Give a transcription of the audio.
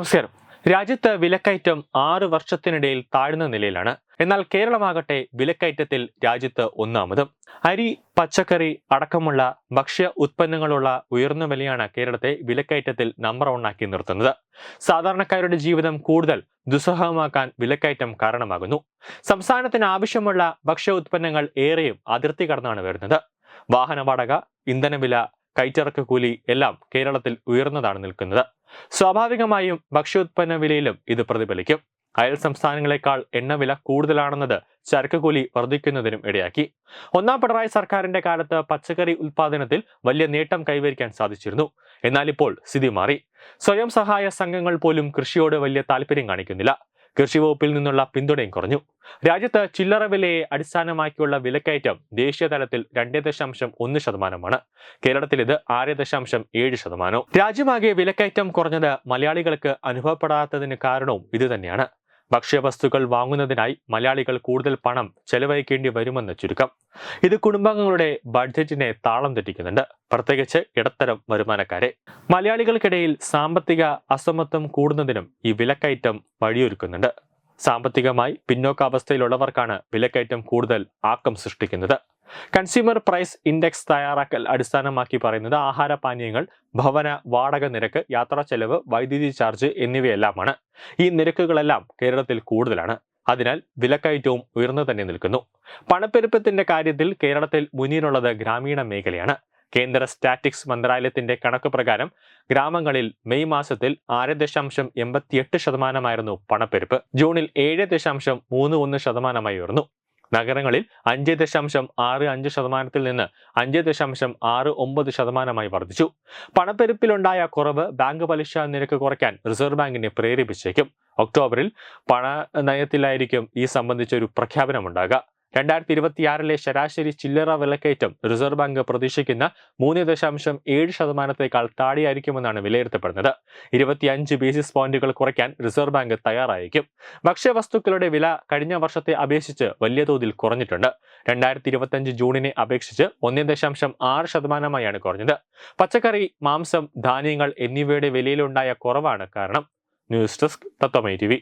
നമസ്കാരം. രാജ്യത്ത് വിലക്കയറ്റം 6 വർഷത്തിനിടയിൽ താഴ്ന്ന നിലയിലാണ്. എന്നാൽ കേരളമാകട്ടെ വിലക്കയറ്റത്തിൽ രാജ്യത്ത് ഒന്നാമതും. അരി, പച്ചക്കറി അടക്കമുള്ള ഭക്ഷ്യ ഉത്പന്നങ്ങളുള്ള ഉയർന്ന വിലയാണ് കേരളത്തെ വിലക്കയറ്റത്തിൽ നമ്പർ 1 ആക്കി നിർത്തുന്നത്. സാധാരണക്കാരുടെ ജീവിതം കൂടുതൽ ദുസ്സഹമാക്കാൻ വിലക്കയറ്റം കാരണമാകുന്നു. സംസ്ഥാനത്തിന് ആവശ്യമുള്ള ഭക്ഷ്യ ഉത്പന്നങ്ങൾ ഏറെയും അതിർത്തി കടന്നാണ് വരുന്നത്. വാഹന വാടക, ഇന്ധനവില, കയറ്റിറക്ക് കൂലി എല്ലാം കേരളത്തിൽ ഉയർന്നതാണ് നിൽക്കുന്നത്. സ്വാഭാവികമായും ഭക്ഷ്യോത്പന്ന വിലയിലും ഇത് പ്രതിഫലിക്കും. അയൽ സംസ്ഥാനങ്ങളെക്കാൾ എണ്ണവില കൂടുതലാണെന്നത് ചരക്ക് കൂലി വർദ്ധിക്കുന്നതിനും ഇടയാക്കി. ഒന്നാം പിണറായി സർക്കാരിന്റെ കാലത്ത് പച്ചക്കറി ഉൽപാദനത്തിൽ വലിയ നേട്ടം കൈവരിക്കാൻ സാധിച്ചിരുന്നു. എന്നാൽ ഇപ്പോൾ സ്ഥിതി മാറി. സ്വയം സഹായ സംഘങ്ങൾ പോലും കൃഷിയോട് വലിയ താല്പര്യം കാണിക്കുന്നില്ല. കൃഷി വകുപ്പിൽ നിന്നുള്ള പിന്തുണയും കുറഞ്ഞു. രാജ്യത്ത് ചില്ലറ വിലയെ അടിസ്ഥാനമാക്കിയുള്ള വിലക്കയറ്റം ദേശീയ തലത്തിൽ 2.1%. കേരളത്തിൽ ഇത് 6.7%. രാജ്യമാകെ വിലക്കയറ്റം കുറഞ്ഞത് മലയാളികൾക്ക് അനുഭവപ്പെടാത്തതിന് കാരണവും ഇതുതന്നെയാണ്. ഭക്ഷ്യവസ്തുക്കൾ വാങ്ങുന്നതിനായി മലയാളികൾ കൂടുതൽ പണം ചെലവഴിക്കേണ്ടി വരുമെന്ന് ചുരുക്കം. ഇത് കുടുംബാംഗങ്ങളുടെ ബഡ്ജറ്റിനെ താളം തെറ്റിക്കുന്നുണ്ട്, പ്രത്യേകിച്ച് ഇടത്തരം വരുമാനക്കാരെ. മലയാളികൾക്കിടയിൽ സാമ്പത്തിക അസമത്വം കൂടുന്നതിനും ഈ വിലക്കയറ്റം വഴിയൊരുക്കുന്നുണ്ട്. സാമ്പത്തികമായി പിന്നോക്കാവസ്ഥയിലുള്ളവർക്കാണ് വിലക്കയറ്റം കൂടുതൽ ആക്കം സൃഷ്ടിക്കുന്നത്. കൺസ്യൂമർ പ്രൈസ് ഇൻഡെക്സ് തയ്യാറാക്കൽ അടിസ്ഥാനമാക്കി പറയുന്നത് ആഹാരപാനീയങ്ങൾ, ഭവന വാടക നിരക്ക്, യാത്രാ ചെലവ്, വൈദ്യുതി ചാർജ് എന്നിവയെല്ലാമാണ്. ഈ നിരക്കുകളെല്ലാം കേരളത്തിൽ കൂടുതലാണ്. അതിനാൽ വിലക്കയറ്റവും ഉയർന്നു തന്നെ നിൽക്കുന്നു. പണപ്പെരുപ്പത്തിന്റെ കാര്യത്തിൽ കേരളത്തിൽ മുന്നിലുള്ളത് ഗ്രാമീണ മേഖലയാണ്. കേന്ദ്ര സ്റ്റാറ്റിക്സ് മന്ത്രാലയത്തിന്റെ കണക്ക് പ്രകാരം ഗ്രാമങ്ങളിൽ മെയ് മാസത്തിൽ 6.88% പണപ്പെരുപ്പ്. ജൂണിൽ 7.31% ഉയർന്നു. നഗരങ്ങളിൽ 5.65% നിന്ന് 5.69% വർദ്ധിച്ചു. പണപ്പെരുപ്പിലുണ്ടായ കുറവ് ബാങ്ക് പലിശ നിരക്ക് കുറയ്ക്കാൻ റിസർവ് ബാങ്കിനെ പ്രേരിപ്പിച്ചേക്കും. ഒക്ടോബറിൽ പണനയത്തിലായിരിക്കും ഈ സംബന്ധിച്ചൊരു പ്രഖ്യാപനമുണ്ടാകുക. 2026 ശരാശരി ചില്ലറ വിലക്കയറ്റം റിസർവ് ബാങ്ക് പ്രതീക്ഷിക്കുന്ന 3.7%-ത്തേക്കാൾ താഴെയായിരിക്കുമെന്നാണ് വിലയിരുത്തപ്പെടുന്നത്. 25 ബേസിസ് പോയിന്റുകൾ കുറയ്ക്കാൻ റിസർവ് ബാങ്ക് തയ്യാറായിരിക്കും. ഭക്ഷ്യവസ്തുക്കളുടെ വില കഴിഞ്ഞ വർഷത്തെ അപേക്ഷിച്ച് വലിയ തോതിൽ കുറഞ്ഞിട്ടുണ്ട്. 2025 ജൂണിനെ അപേക്ഷിച്ച് 1.6%-ആയാണ് കുറഞ്ഞത്. പച്ചക്കറി, മാംസം, ധാന്യങ്ങൾ എന്നിവയുടെ വിലയിലുണ്ടായ കുറവാണ് കാരണം. ന്യൂസ് ഡെസ്ക് തത്വമൈ TV.